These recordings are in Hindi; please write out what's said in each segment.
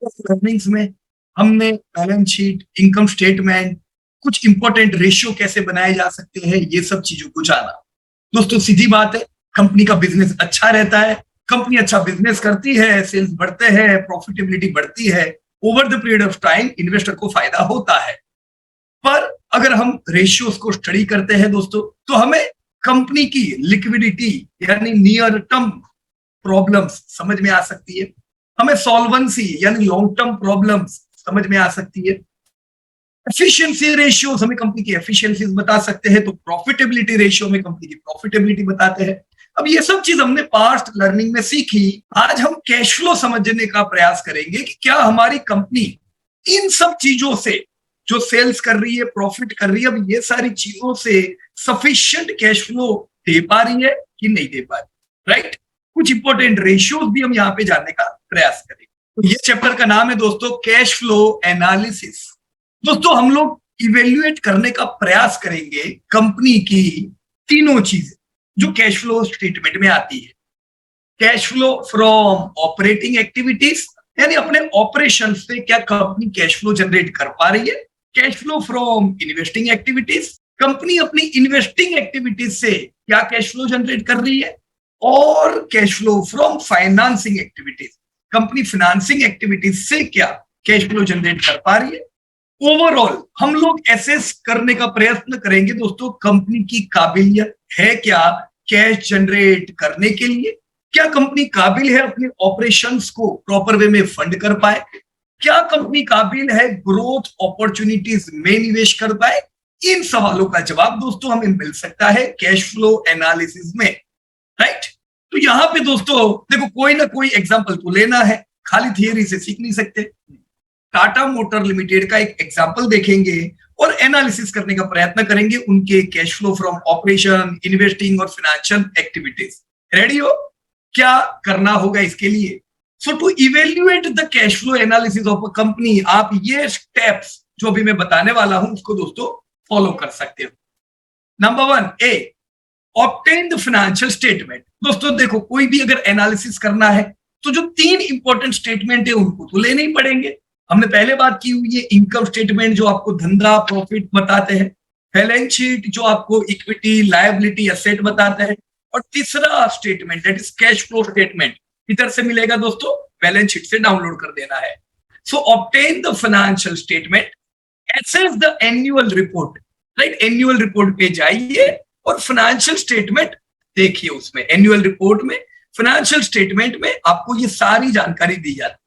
अर्निंग्स में हमने बैलेंस शीट, इनकम स्टेटमेंट, कुछ इंपॉर्टेंट रेशियो कैसे बनाए जा सकते हैं, ये सब चीजों को जाना। दोस्तों सीधी बात है, कंपनी का बिजनेस अच्छा रहता है, कंपनी अच्छा बिजनेस करती है, सेल्स बढ़ते हैं, प्रॉफिटेबिलिटी बढ़ती है, over the period of time investor को फायदा होता है। पर अगर हम रेशियोज को स्टडी करते हैं दोस्तों, तो हमें कंपनी की लिक्विडिटी यानी नियर टर्म प्रॉब्लम्स समझ में आ सकती है, हमें सॉल्वेंसी यानी लॉन्ग टर्म प्रॉब्लम्स समझ में आ सकती है, एफिशिएंसी रेशियो हमें कंपनी की एफिशिएंसीज बता सकते हैं, तो प्रॉफिटेबिलिटी रेशियो में कंपनी की प्रॉफिटेबिलिटी बताते हैं। अब ये सब चीज हमने पास्ट लर्निंग में सीखी, आज हम कैश फ्लो समझने का प्रयास करेंगे कि क्या हमारी कंपनी इन सब चीजों से, जो सेल्स कर रही है, प्रॉफिट कर रही है, अब ये सारी चीजों से सफिशिएंट कैश फ्लो दे पा रही है कि नहीं दे पा रही, राइट। कुछ इंपॉर्टेंट रेशियोज भी हम यहाँ पे जानने का प्रयास करेंगे। तो ये चैप्टर का नाम है दोस्तों कैश फ्लो एनालिसिस। दोस्तों हम लोग इवेल्युएट करने का प्रयास करेंगे कंपनी की तीनों चीजें जो कैश फ्लो स्टेटमेंट में आती है। Cash flow from operating activities, यानी अपने ऑपरेशन से क्या कंपनी कैश फ्लो जनरेट कर पा रही है। Cash flow from investing activities, company अपनी इन्वेस्टिंग एक्टिविटीज से क्या कैश फ्लो जनरेट कर रही है। और cash flow from financing activities, company financing activities से क्या कैश फ्लो जनरेट कर पा रही है। ओवरऑल हम लोग एसेस करने का प्रयत्न करेंगे दोस्तों, कंपनी की काबिलियत है क्या कैश जनरेट करने के लिए, क्या कंपनी काबिल है अपने ऑपरेशंस को प्रॉपर वे में फंड कर पाए, क्या कंपनी काबिल है ग्रोथ अपॉर्चुनिटीज में निवेश कर पाए। इन सवालों का जवाब दोस्तों हमें मिल सकता है कैश फ्लो एनालिसिस में, राइट। तो यहां पे दोस्तों देखो, कोई ना कोई एग्जांपल तो लेना है, खाली थियरी से सीख नहीं सकते। टाटा मोटर लिमिटेड का एक एग्जांपल देखेंगे और एनालिसिस करने का प्रयत्न करेंगे उनके cash flow from operation, investing और फाइनेंशियल एक्टिविटीज। रेडी हो? क्या करना होगा इसके लिए? So to evaluate the cash flow analysis of a company, आप ये स्टेप्स जो अभी मैं बताने वाला हूं उसको दोस्तों फॉलो कर सकते हो। Number 1 A, obtain the financial statement. दोस्तों देखो, कोई भी अगर एनालिसिस करना है तो जो 3 इंपॉर्टेंट स्टेटमेंट है उनको तो लेने ही पड़ेंगे। हमने पहले बात की हुई है इनकम स्टेटमेंट जो आपको धंधा प्रॉफिट बताते हैं, बैलेंस शीट जो आपको इक्विटी लायबिलिटी एसेट बताते हैं, और तीसरा statement that is cash flow statement. इधर से मिलेगा दोस्तों, बैलेंस शीट से डाउनलोड कर देना है। So obtain the financial statement, access the annual report, right. Annual report पे जाइए और फाइनेंशियल स्टेटमेंट देखिए, उसमें एनुअल रिपोर्ट में फाइनेंशियल स्टेटमेंट में आपको ये सारी जानकारी दी जाती है।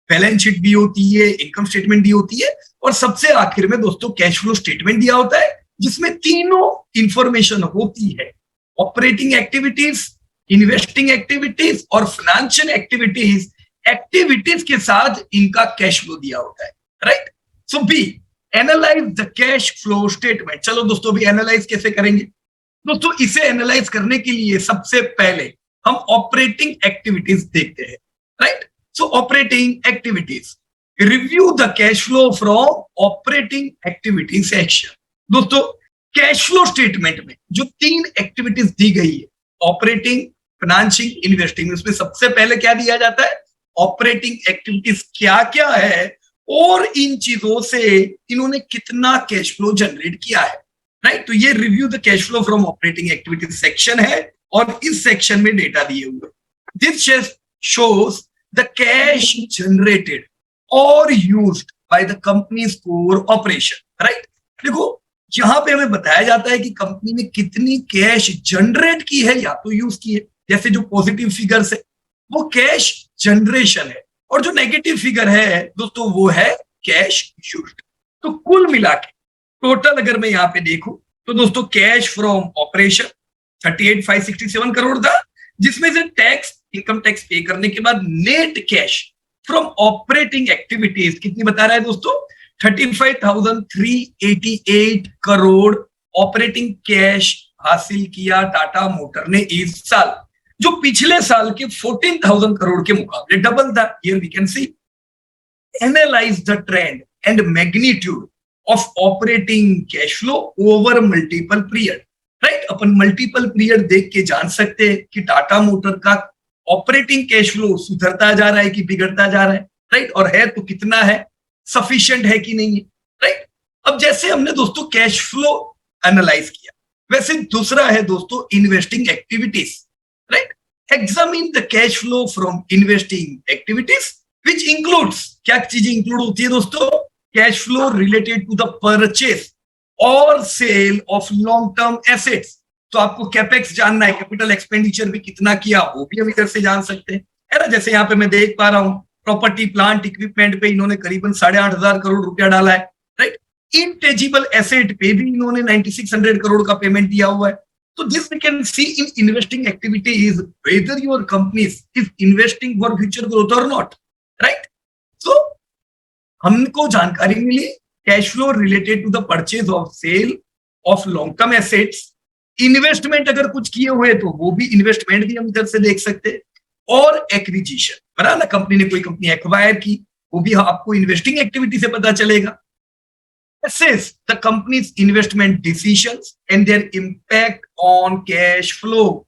बैलेंस शीट दी होती है, इनकम स्टेटमेंट दी होती है, और सबसे आखिर में दोस्तों कैश फ्लो स्टेटमेंट दिया होता है, जिसमें तीनों इंफॉर्मेशन होती है। ऑपरेटिंग एक्टिविटीज, इन्वेस्टिंग एक्टिविटीज और फाइनेंशियल एक्टिविटीज, एक्टिविटीज के साथ इनका कैश फ्लो दिया होता है, right. So B, analyze the cash flow statement. चलो दोस्तों भी एनालाइज कैसे करेंगे दोस्तों, इसे एनालाइज करने के लिए सबसे पहले हम ऑपरेटिंग एक्टिविटीज देखते हैं, right. So operating activities, review the cash flow from operating activity section. दोस्तों कैश फ्लो स्टेटमेंट में जो 3 एक्टिविटीज दी गई है, ऑपरेटिंग, फाइनेंसिंग, इन्वेस्टिंग, उसमें सबसे पहले क्या दिया जाता है, ऑपरेटिंग एक्टिविटीज क्या क्या है और इन चीजों से इन्होंने कितना कैश फ्लो जनरेट किया है, राइट। तो ये review the cash flow from operating activities section है और इस सेक्शन में डेटा दिए हुए। This shows the cash generated और used by the company's core operation, right. देखो यहां पे हमें बताया जाता है कि कंपनी ने कितनी कैश जनरेट की है या तो यूज की है, जैसे जो पॉजिटिव फिगर्स है वो कैश जनरेशन है, और जो नेगेटिव फिगर है दोस्तों वो है कैश यूज्ड। तो कुल मिला के टोटल अगर मैं यहाँ पे देखूं तो दोस्तों कैश फ्रॉम ऑपरेशन 38,567 करोड़ था, जिसमें से टैक्स, इनकम टैक्स पे करने के बाद net cash from operating activities कितनी बता रहा है दोस्तों, 35,388 करोड़ ऑपरेटिंग कैश हासिल किया टाटा मोटर ने इस साल, जो पिछले साल के 14,000 करोड़ के मुकाबले डबल था। Here we can see, analyze the trend and magnitude of operating cash flow over multiple period, right. अपन मल्टीपल पीरियड देख के जान सकते हैं कि टाटा मोटर का ऑपरेटिंग कैश फ्लो सुधरता जा रहा है कि बिगड़ता जा रहा है। राइट, और है तो कितना है, सफिशिएंट है कि नहीं है, राइट। अब जैसे हमने दोस्तों कैश फ्लो एनालाइज किया, वैसे दूसरा है दोस्तों investing activities, right. Examine the cash flow from investing activities which includes, क्या चीजें इंक्लूड होती है दोस्तों, cash flow related to the purchase और sale of long term assets. तो आपको कैपेक्स जानना है, कैपिटल एक्सपेंडिचर भी कितना किया वो भी हम इधर से जान सकते हैं, है ना। जैसे यहाँ पे मैं देख पा रहा हूँ प्रॉपर्टी प्लांट इक्विपमेंट पे इन्होंने करीबन 8,500 करोड़ रुपया डाला है, राइट। इंटेजिबल एसेट पे भी इन्होंने 9600 करोड़ का पेमेंट दिया हुआ है। तो this we can see in investing activities whether your company is investing for future growth और नॉट, राइट। सो हमको जानकारी मिली cash flow related to the purchase of sale of long term assets, investment अगर कुछ किए हुए तो वो भी इन्वेस्टमेंट भी हम इधर से देख सकते हैं, और एक्विजिशन, बना ना, कंपनी ने कोई कंपनी एक्वायर की, वो भी आपको इन्वेस्टिंग एक्टिविटी से पता चलेगा। assess the company's investment decisions and their impact on cash flow।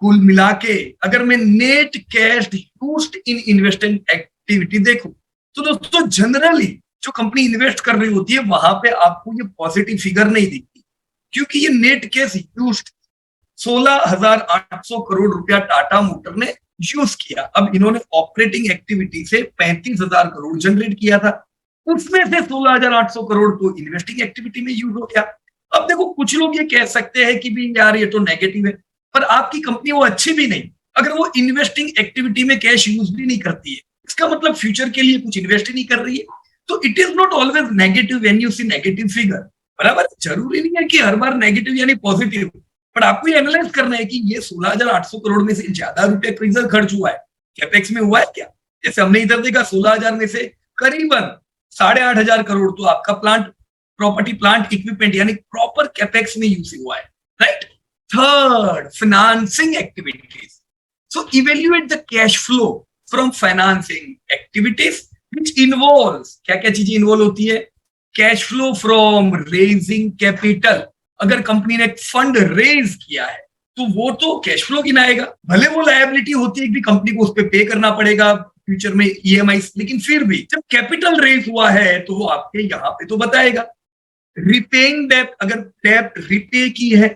कुल मिला के अगर मैं net cash used in investing activity देखूं तो दोस्तों जनरली जो कंपनी इन्वेस्ट कर रही होती है वहां पे आपको ये पॉजिटिव फिगर नहीं दिखती, क्योंकि ये नेट कैश यूज्ड 16,800 करोड़ रुपया टाटा मोटर ने यूज किया। अब इन्होंने ऑपरेटिंग एक्टिविटी से 35,000 करोड़ जनरेट किया था, उसमें से 16,800 करोड़ तो इन्वेस्टिंग एक्टिविटी में यूज हो गया। अब देखो कुछ लोग ये कह सकते हैं कि भी यार ये तो नेगेटिव है, पर आपकी कंपनी वो अच्छी भी नहीं अगर वो इन्वेस्टिंग एक्टिविटी में कैश यूज भी नहीं करती है, इसका मतलब फ्यूचर के लिए कुछ इन्वेस्ट ही नहीं कर रही है। तो it is not always negative when you see negative figure, बराबर। जरूरी नहीं है कि हर बार नेगेटिव यानी पॉजिटिव, पर आपको ये एनालाइज करना है कि ये 16,800 करोड़ में से ज्यादा रुपया किधर खर्च हुआ है, कैपेक्स में हुआ है क्या। जैसे हमने इधर देखा 16,000 में से करीबन 8,500 करोड़ तो आपका प्लांट प्रॉपर्टी प्लांट इक्विपमेंट यानी प्रॉपर कैपेक्स में यूज हुआ है, right. Third, financing activities. So evaluate the cash flow from financing activities which involves, क्या क्या चीजें इन्वॉल्व होती है, cash flow from raising capital. अगर कंपनी ने एक फंड रेज किया है तो वो तो कैश फ्लो गिनाएगा, भले वो लायबिलिटी होती है कि कंपनी को उस पर पे करना पड़ेगा फ्यूचर में ईएमआई, लेकिन फिर भी जब कैपिटल रेज हुआ है तो वो आपके यहाँ पे तो बताएगा। रिपेइंग डेट, अगर डेट रिपे की है,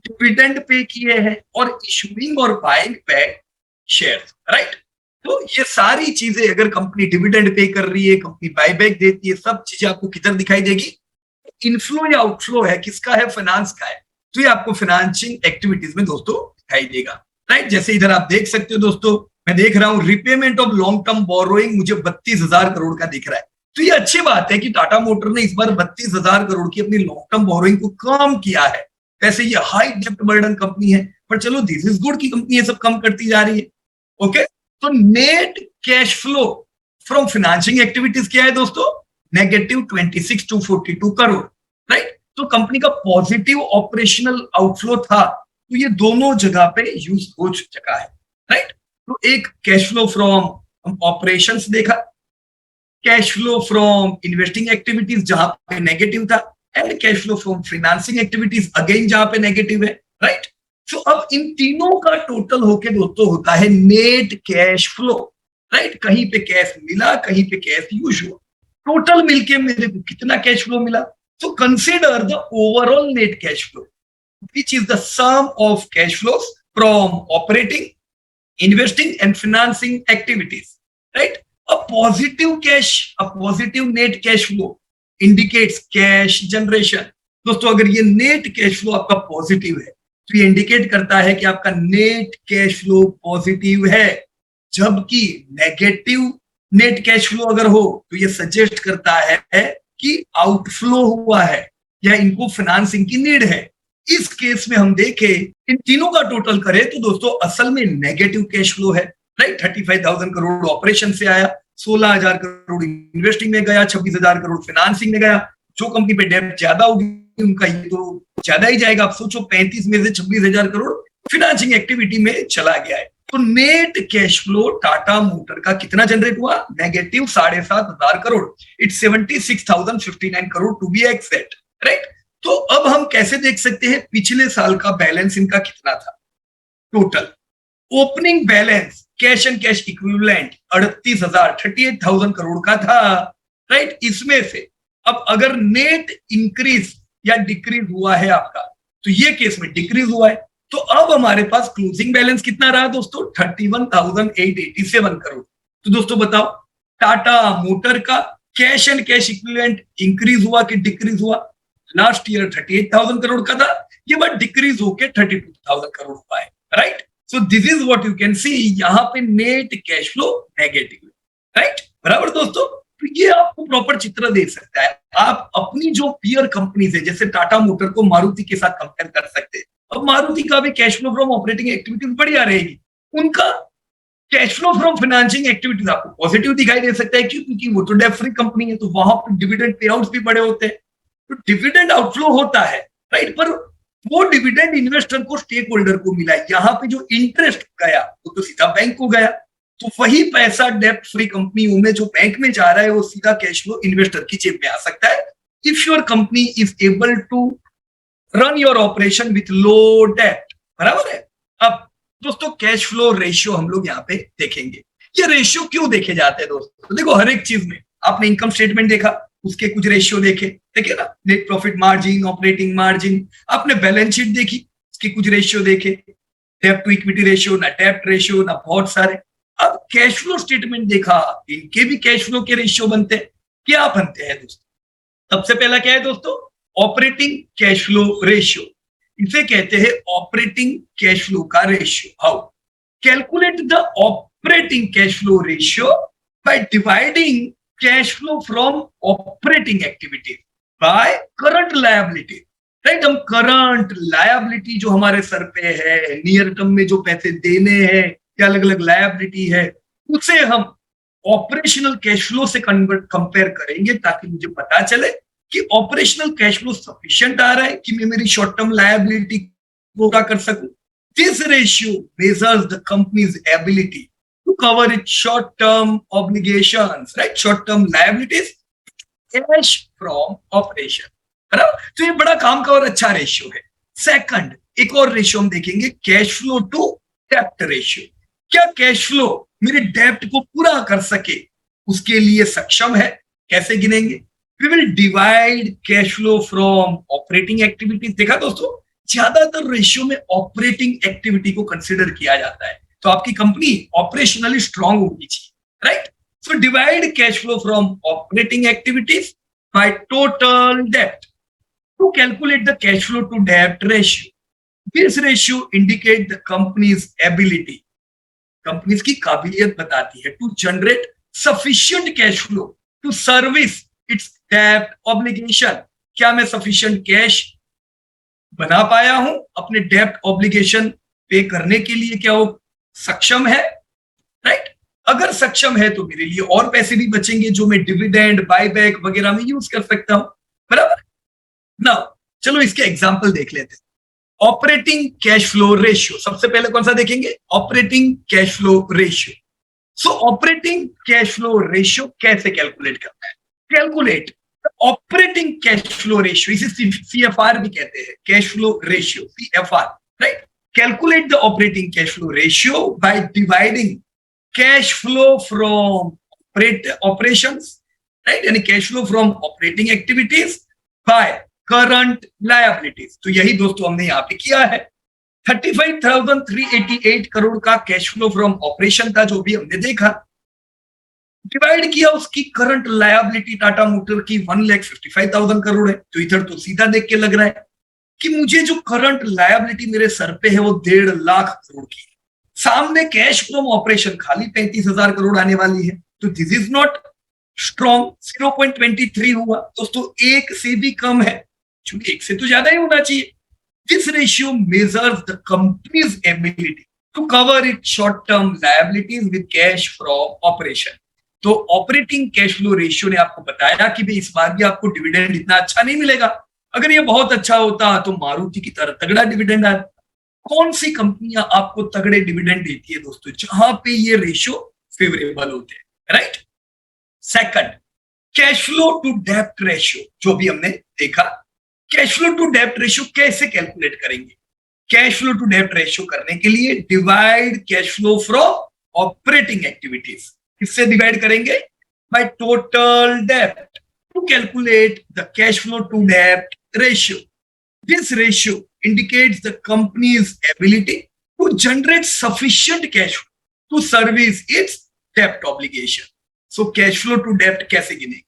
डिविडेंड पे किए हैं, और इशूइंग और बाइंग बैक शेयर्स, राइट। तो ये सारी चीजें अगर कंपनी डिविडेंड पे कर रही है, कंपनी बायबैक देती है, सब चीजें आपको किधर दिखाई देगी, इनफ्लो या आउटफ्लो है, किसका है, फाइनेंस का है, तो ये आपको फाइनेंसिंग एक्टिविटीज में दोस्तों दिखाई देगा, राइट। जैसे इधर आप देख सकते हो दोस्तों, मैं देख रहा हूं repayment of long term borrowing मुझे 32,000 करोड़ का दिख रहा है। तो ये अच्छी बात है कि टाटा मोटर ने इस बार 32,000 करोड़ की अपनी लॉन्ग टर्म बोरोइंग को कम किया है। वैसे ये हाई डेप्ट बर्डन कंपनी है, पर चलो दिस इज गुड की कंपनी ये सब कम करती जा रही है, ओके। तो net cash flow from financing activities क्या है दोस्तों, -26,242 करोड़, राइट। तो कंपनी का पॉजिटिव ऑपरेशनल आउटफ्लो था, तो ये दोनों जगह पे यूज हो चुका है, राइट। तो एक कैश फ्लो फ्रॉम ऑपरेशंस देखा, cash flow from investing activities जहां पे नेगेटिव था, and cash flow from financing activities again जहां पे नेगेटिव है, राइट। तो अब इन तीनों का टोटल होके दोस्तों होता है नेट कैश फ्लो, राइट। कहीं पे कैश मिला, कहीं पे कैश यूज हुआ, टोटल मिलके मेरे को कितना कैश फ्लो मिला। So consider the overall net cash flow, which is the sum of cash flows from operating, investing and financing activities, right? A positive net cash flow indicates cash generation। दोस्तों अगर ये नेट कैश फ्लो आपका पॉजिटिव है तो ये इंडिकेट करता है कि आपका नेट कैश फ्लो पॉजिटिव है, जबकि नेगेटिव नेट कैश फ्लो अगर हो तो ये सजेस्ट करता है कि आउटफ्लो हुआ है या इनको फाइनेंसिंग की नीड है। इस केस में हम देखें इन तीनों का टोटल करें तो दोस्तों असल में नेगेटिव कैश फ्लो है, राइट। 35,000 करोड़ ऑपरेशन से आया, 16,000 करोड़ इन्वेस्टिंग में गया, 26,000 करोड़ फाइनेंसिंग में गया। जो कंपनी पे डेब्ट ज्यादा होगी उनका ये तो ज्यादा ही जाएगा। आप सोचो 35 में से 26,000 करोड़ फाइनेंसिंग एक्टिविटी में चला गया है। तो net cash flow Tata motor का कितना जनरेट हुआ, negative 7,500 crore, it's 76,059 crore to be exact, right. तो अब हम कैसे देख सकते हैं पिछले साल का बैलेंस इनका कितना था, total opening balance cash and cash equivalent 38,000 crore का था, राइट। इसमें से अब अगर नेट इंक्रीज या डिक्रीज हुआ है आपका, तो ये केस में डिक्रीज हुआ है, तो अब हमारे पास क्लोजिंग बैलेंस कितना रहा दोस्तों, 31,887 करोड़। तो दोस्तों बताओ, टाटा मोटर का cash and cash equivalent increase हुआ कि डिक्रीज हुआ? लास्ट ईयर 38,000 करोड़ का था, ये बार डिक्रीज होके 32,000 करोड़ हुआ है, right. So this is what you can see, यहां पे net cash flow negative, right, बराबर दोस्तों। तो ये आपको प्रॉपर चित्र दे सकता है। आप अपनी जो पीयर कंपनीज है, जैसे टाटा मोटर को मारुति के साथ कंपेयर कर सकते हैं। अब मारुति का भी cash flow from operating activities बढ़िया रहेगी, उनका cash flow from financing activities आपको पॉजिटिव दिखाई दे सकता है। क्यों? क्योंकि वो तो डेट फ्री कंपनी है, तो वहां पर डिविडेंड पे आउट्स भी बड़े होते हैं, तो डिविडेंड आउटफ्लो होता है, राइट। पर वो डिविडेंड इन्वेस्टर को, स्टेक होल्डर को मिला, यहाँ पे जो इंटरेस्ट गया वो तो सीधा बैंक को गया, तो वही पैसा डेप्ट फ्री कंपनियों में जो बैंक में जा रहा है वो सीधा कैश फ्लो इन्वेस्टर की जेब में आ सकता है, if your company is able to run your operation with low debt, बराबर है। अब दोस्तों कैश फ्लो रेशियो हम लोग यहाँ पे देखेंगे। ये रेशियो क्यों देखे जाते हैं दोस्तों? देखो, हर एक चीज में आपने इनकम स्टेटमेंट देखा, उसके कुछ रेशियो देखे, देखिए ना, net profit margin, operating margin, आपने बैलेंस शीट देखी, उसके कुछ रेशियो देखे, डेब्ट टू इक्विटी रेशियो, ना डेब्ट रेशियो, ना बहुत सारे। अब कैश फ्लो स्टेटमेंट देखा, इनके भी कैश फ्लो के रेशियो बनते हैं। क्या बनते हैं दोस्तों? सबसे पहला क्या है दोस्तों? ऑपरेटिंग कैश फ्लो रेशियो, इसे कहते हैं ऑपरेटिंग कैश फ्लो का ratio. How? Calculate the operating cash flow ratio by dividing cash flow from operating activity by current liability, right. हम करंट लायबिलिटी जो हमारे सर पे है, नियर टर्म में जो पैसे देने हैं या अलग अलग लायबिलिटी है, उसे हम ऑपरेशनल कैश फ्लो से कंपेयर करेंगे, ताकि मुझे पता चले कि ऑपरेशनल कैश फ्लो सफिशिएंट आ रहा है कि मैं मेरी शॉर्ट टर्म लायबिलिटी पूरा कर सकूं। This ratio measures the company's ability to cover its short term obligations, right, short term liabilities, cash from operation, बराबर। तो ये बड़ा काम का और अच्छा रेशियो है। सेकंड, एक और रेशियो हम देखेंगे, कैश फ्लो टू डेप्ट रेशियो। क्या कैश फ्लो मेरे डेप्ट को पूरा कर सके, उसके लिए सक्षम है? कैसे गिनेंगे? We will divide cash flow from operating activities। देखा दोस्तों, ज्यादातर रेशियो में ऑपरेटिंग एक्टिविटी को कंसिडर किया जाता है, तो आपकी कंपनी ऑपरेशनली स्ट्रांग होनी चाहिए, right. So divide cash flow from operating activities by total dept to calculate the cash flow to डेप्ट ratio. This ratio indicate the company's ability, companies की काबिलियत बताती है, to generate sufficient cash flow to service it's डेब्ट ऑब्लिगेशन। क्या मैं सफिशिएंट कैश बना पाया हूं अपने डेब्ट ऑब्लिगेशन पे करने के लिए? क्या वो सक्षम है, राइट? अगर सक्षम है तो मेरे लिए और पैसे भी बचेंगे जो मैं डिविडेंड, बायबैक वगैरह में यूज कर सकता हूं, बराबर। नाउ चलो इसके एग्जांपल देख लेते हैं। ऑपरेटिंग कैश फ्लो रेशियो, सबसे पहले कौन सा देखेंगे? Operating cash flow ratio. So operating cash flow ratio कैसे कैलकुलेट करना है? Calculate operating cash flow ratio, इसे सीएफआर भी कहते हैं, cash flow ratio, CFR, right. Calculate the operating cash flow ratio by dividing cash flow from operations, right, यानी cash flow from operating activities by current liabilities. तो यही दोस्तों हमने यहां पे किया है। 35,388 करोड़ का कैश फ्लो फ्रॉम ऑपरेशन था जो भी हमने देखा, डिवाइड किया उसकी करंट लायबिलिटी टाटा मोटर की 1,55,000 करोड़ है। तो इधर तो सीधा देख के लग रहा है कि मुझे जो करंट लायबिलिटी मेरे सर पे है वो 1.5 लाख करोड़ की है, सामने कैश फ्रॉम ऑपरेशन खाली 35,000 करोड़ आने वाली है। तो दिस इज नॉट स्ट्रॉन्ग, 0.23 हुआ दोस्तों, एक से भी कम है, क्योंकि एक से तो ज्यादा ही होना चाहिए। This ratio measures the company's ability to cover it short term liabilities with cash from operation. तो ऑपरेटिंग कैश फ्लो रेशियो ने आपको बताया कि भाई इस बार भी आपको डिविडेंड इतना अच्छा नहीं मिलेगा। अगर ये बहुत अच्छा होता तो मारुति की तरह तगड़ा डिविडेंड आता। कौन सी कंपनियां आपको तगड़े डिविडेंड देती है दोस्तों? जहां पे ये रेशियो फेवरेबल होते हैं, right. Second, cash flow to डेप्ट रेशियो, जो भी हमने देखा। कैश फ्लो टू डेप्ट रेशियो कैसे कैलकुलेट करेंगे? कैश फ्लो टू डेप्ट रेशियो करने के लिए divide cash flow from operating activities. किससे डिवाइड करेंगे? By total dept to calculate the cash flow to डेप्ट ratio. This ratio indicates the company's ability to generate sufficient cash flow to service its debt obligation. So cash flow to debt कैसे गिनेंगे?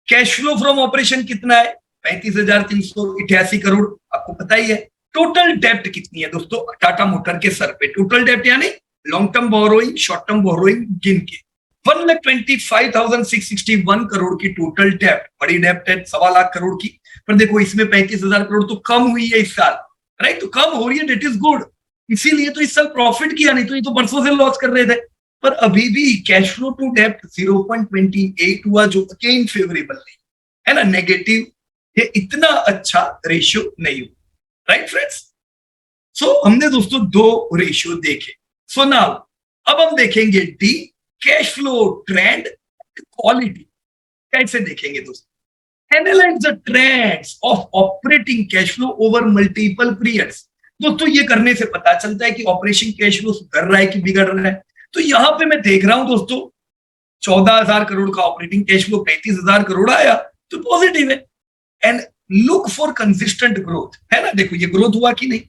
कैश फ्लो फ्रॉम ऑपरेशन कितना है? 35,388 करोड़, आपको पता ही है। टोटल डेप्ट कितनी है दोस्तों टाटा मोटर के सर पे? टोटल डेप्ट यानी long term borrowing, short term borrowing गिन के 1,25,661 करोड़ की टोटल डेप्ट। बड़ी डेप्ट है 1.25 करोड़ की, पर देखो इसमें 35,000 करोड़ तो कम हुई है इस साल, राइट? तो कम हो रही है, डेट इज गुड। इसीलिए तो इस साल प्रॉफिट किया, नहीं तो ये तो बरसों से लॉस कर रहे थे। पर अभी भी कैश फ्लो टू डेप्ट 0.28 हुआ, जो अगेन फेवरेबल नहीं है ना, नेगेटिव। ये इतना अच्छा रेशियो नहीं हुआ, राइट फ्रेंड्स? सो हमने दोस्तों दो रेशियो देखे। सो नाउ अब हम देखेंगे D, cash flow trend quality. कैसे देखेंगे दोस्तों? Analyse the trends of operating cash flow over multiple periods. दोस्तों ये करने से पता चलता है कि ऑपरेशन कैश फ्लो सुधर रहा है कि बिगड़ रहा है। तो यहां पे मैं देख रहा हूं दोस्तों 14,000 करोड़ का ऑपरेटिंग कैश फ्लो, 35,000 करोड़ आया तो पॉजिटिव है। And look for consistent growth, है ना? देखो ये ग्रोथ हुआ कि नहीं?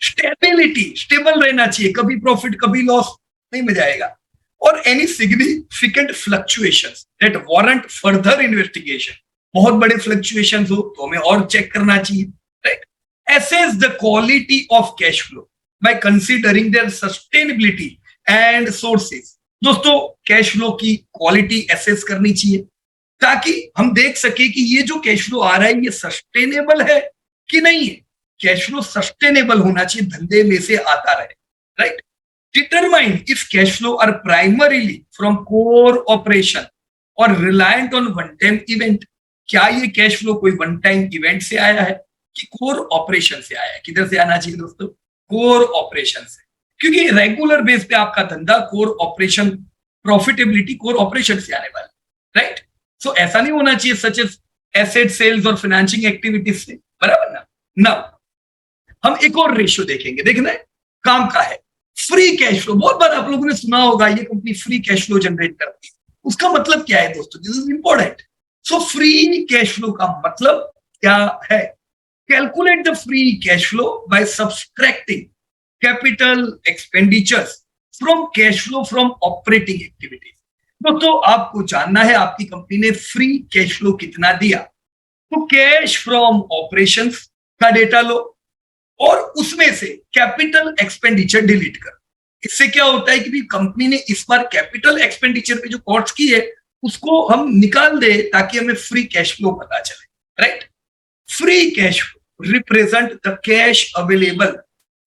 स्टेबिलिटी, स्टेबल रहना चाहिए, कभी प्रॉफिट कभी लॉस नहीं में जाएगा। और any significant fluctuations that warrant further investigation, बहुत बड़े फ्लक्चुएशंस हो तो हमें और चेक करना चाहिए, right? Assess the quality of cash flow by considering their sustainability and sources. दोस्तों कैश फ्लो की क्वालिटी एसेस करनी चाहिए ताकि हम देख सके कि ये जो कैश फ्लो आ रहा है ये सस्टेनेबल है कि नहीं है। कैश फ्लो सस्टेनेबल होना चाहिए, धंधे में से आता रहे, right? Determine if cash flow are primarily from core operation और reliant on one time event. क्या ये कैश फ्लो कोई वन टाइम इवेंट से आया है कि कोर ऑपरेशन से आया है? किधर से आना चाहिए दोस्तों? कोर ऑपरेशन से, क्योंकि रेगुलर बेस पे आपका धंधा core operation, profitability core operation से आने वाली, राइट? सो ऐसा नहीं होना चाहिए सच एज एसेट सेल्स और फाइनेंसिंग एक्टिविटीज से, बराबर ना? ना हम एक और रेशियो देखेंगे, देखना है काम का है फ्री कैश फ्लो। बहुत बार आप लोगों ने सुना होगा ये company free cash flow generate करती है। उसका मतलब क्या है दोस्तों? This is important. So free cash flow का मतलब क्या है? Calculate the free cash flow bye subtracting capital expenditures from cash flow from operating activities. दोस्तों आपको जानना है आपकी कंपनी ने फ्री कैश फ्लो कितना दिया, तो कैश फ्रॉम ऑपरेशंस का डेटा लो और उसमें से कैपिटल एक्सपेंडिचर डिलीट कर। इससे क्या होता है कि कंपनी ने इस बार कैपिटल एक्सपेंडिचर पे जो कॉस्ट की है उसको हम निकाल दे ताकि हमें फ्री कैश फ्लो पता चले, right? Free cash flow represent the cash available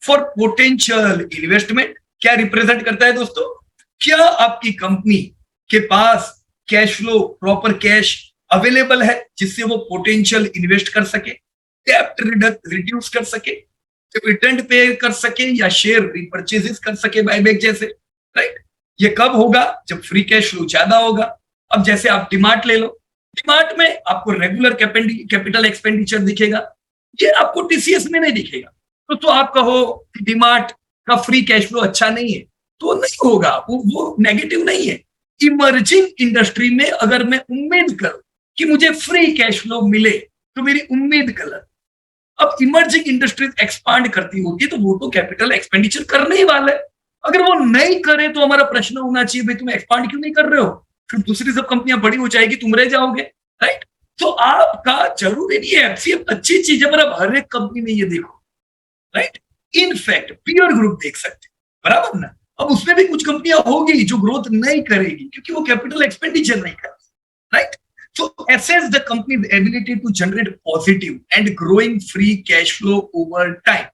for potential investment. क्या रिप्रेजेंट करता है दोस्तों? क्या आपकी कंपनी के पास cash flow, proper cash available है जिससे वो पोटेंशियल इन्वेस्ट कर सके, डेब्ट रिड्यूस कर सके, डिविडेंड पे कर सके या शेयर रिपर्चेजेस कर सके, बायबैक जैसे, राइट? ये कब होगा? जब फ्री कैश फ्लो ज्यादा होगा। अब जैसे आप डीमार्ट ले लो, डीमार्ट में आपको रेगुलर कैपिटल एक्सपेंडिचर दिखेगा, ये आपको टीसीएस में नहीं दिखेगा। तो आप कहो कि डीमार्ट का फ्री कैश फ्लो अच्छा नहीं है, तो नहीं होगा, वो नेगेटिव नहीं है। इमर्जिंग इंडस्ट्री में अगर मैं उम्मीद करूं कि मुझे फ्री कैश फ्लो मिले तो मेरी उम्मीद गलत। अब इमर्जिंग इंडस्ट्रीज एक्सपांड करती होगी तो वो तो कैपिटल एक्सपेंडिचर करने ही वाला है। अगर वो नहीं करे तो हमारा प्रश्न होना चाहिए भाई तुम एक्सपांड क्यों नहीं कर रहे हो? फिर दूसरी सब कंपनियां बड़ी हो जाएगी, तुम रह जाओगे, राइट? तो आपका जरूरी नहीं है, एफसीएफ अच्छी चीज है, पर अब हर एक कंपनी में ये देखो, राइट? इनफैक्ट पीयर ग्रुप देख सकते, बराबर ना? अब उसमें भी कुछ कंपनियां होगी जो ग्रोथ नहीं करेगी क्योंकि वो कैपिटल एक्सपेंडिचर नहीं करती, right? So assess the company's ability to generate positive and growing free cash flow over time.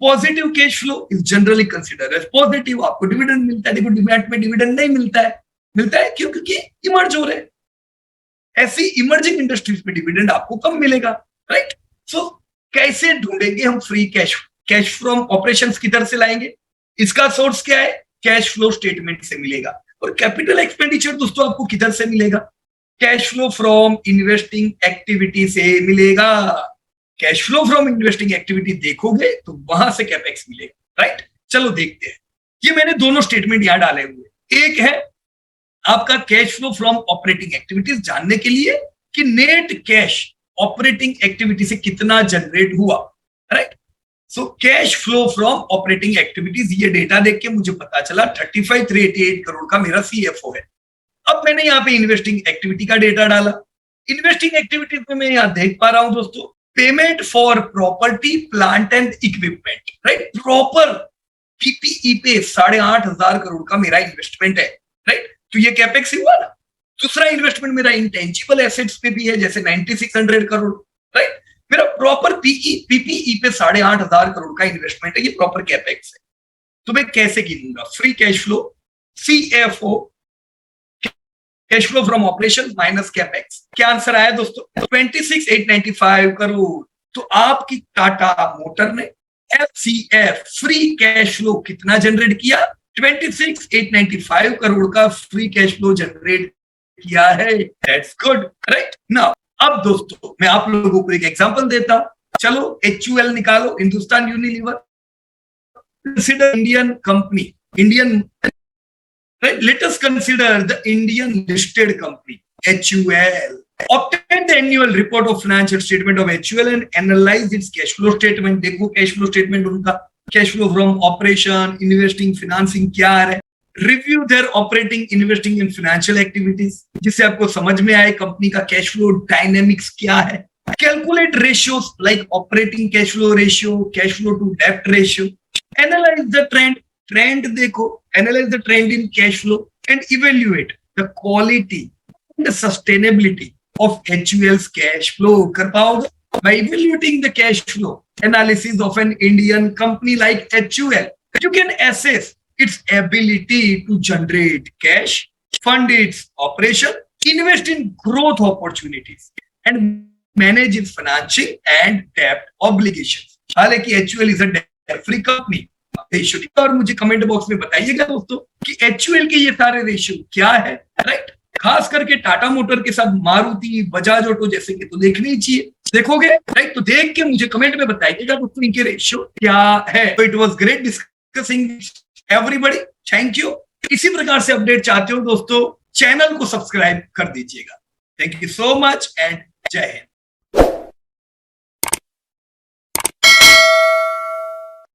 Positive cash flow is generally considered as positive. आपको डिविडेंड मिलता है, देखो डीमैट में डिविडेंड नहीं मिलता है, मिलता है क्यों? क्योंकि इमर्ज हो रहे हैं। ऐसी इमर्जिंग इंडस्ट्रीज में डिविडेंड आपको कम मिलेगा, राइट? सो कैसे ढूंढेंगे हम free cash? Cash from operations किधर से लाएंगे? इसका सोर्स क्या है? कैश फ्लो स्टेटमेंट से मिलेगा। और कैपिटल एक्सपेंडिचर दोस्तों आपको किधर से मिलेगा? Cash flow from investing activity से मिलेगा। Cash flow from investing activity देखोगे तो वहां से कैपेक्स मिलेगा, राइट? चलो देखते हैं। ये मैंने दोनों स्टेटमेंट यहां डाले हुए, एक है आपका cash flow from operating activities, जानने के लिए कि नेट कैश ऑपरेटिंग एक्टिविटी से कितना जनरेट हुआ, right. So cash flow from operating activities, ये डेटा देख के मुझे पता चला 35,388 करोड़ का मेरा सीएफओ है। अब मैंने यहाँ पे इन्वेस्टिंग एक्टिविटी का डेटा डाला। इन्वेस्टिंग एक्टिविटीज में मैं यहाँ देख पा रहा हूं दोस्तों, payment for property plant and equipment, right. Proper PPE पे 8,500 करोड़ का मेरा इन्वेस्टमेंट है, राइट। तो ये कैपेक्स ही हुआ ना। दूसरा इन्वेस्टमेंट मेरा इंटेंजिबल एसेट्स पे भी है, जैसे 9,600 करोड़, राइट। मेरा प्रॉपर पीपीई पे 8,500 करोड़ का इन्वेस्टमेंट है, ये प्रॉपर कैपेक्स है। तो मैं कैसे गिनूंगा? Free cash flow, CFO, cash flow from operation minus capex. क्या आंसर आया दोस्तों? 26,895 करोड़। तो आपकी टाटा मोटर ने एफसीएफ फ्री कैश फ्लो कितना जनरेट किया? 26,895 करोड़ का फ्री कैश फ्लो जनरेट किया है। That's good, right. नाउ अब दोस्तों मैं आप लोगों को एक एग्जांपल देता हूं। चलो एचयूएल निकालो, Hindustan Unilever. Consider Indian company, Indian, right? Let us consider the Indian listed company, HUL. Obtain the annual report of financial statement of HUL and analyze its cash flow statement. देखो कैश फ्लो स्टेटमेंट उनका, cash flow from operation, investing, financing क्या है। Review their operating, investing and financial activities, जिससे आपको समझ में आए कंपनी का कैश फ्लो डायनेमिक्स क्या है। Calculate ratios like operating cash flow ratio, cash flow to डेब्ट रेशियो। एनालाइज द ट्रेंड देखो, analyze the trend in cash flow and evaluate the quality and the sustainability of HUL's cash flow. कर पाओगे? By evaluating the cash flow analysis of an Indian company like HUL, you can assess its ability to generate cash, fund its operation, invest in growth opportunities, and manage its financing and debt obligations. हालांकि HUL is a debt-free company. Ratio, और मुझे कमेंट बॉक्स में बताइएगा दोस्तों कि एचयूएल के ये सारे रेशियो क्या है, राइट। खास करके टाटा मोटर के साथ मारुति, बजाज ऑटो जैसे कि तो देखने ही चाहिए। देखोगे, राइट। तो देख के मुझे कमेंट में बताइएगा दोस्तों इनके रेशियो क्या है। तो it was great discussing everybody, thank you. इसी प्रकार से अपडेट चाहते हो दोस्तों, चैनल को सब्सक्राइब कर दीजिएगा। Thank you so much and जय हिंद।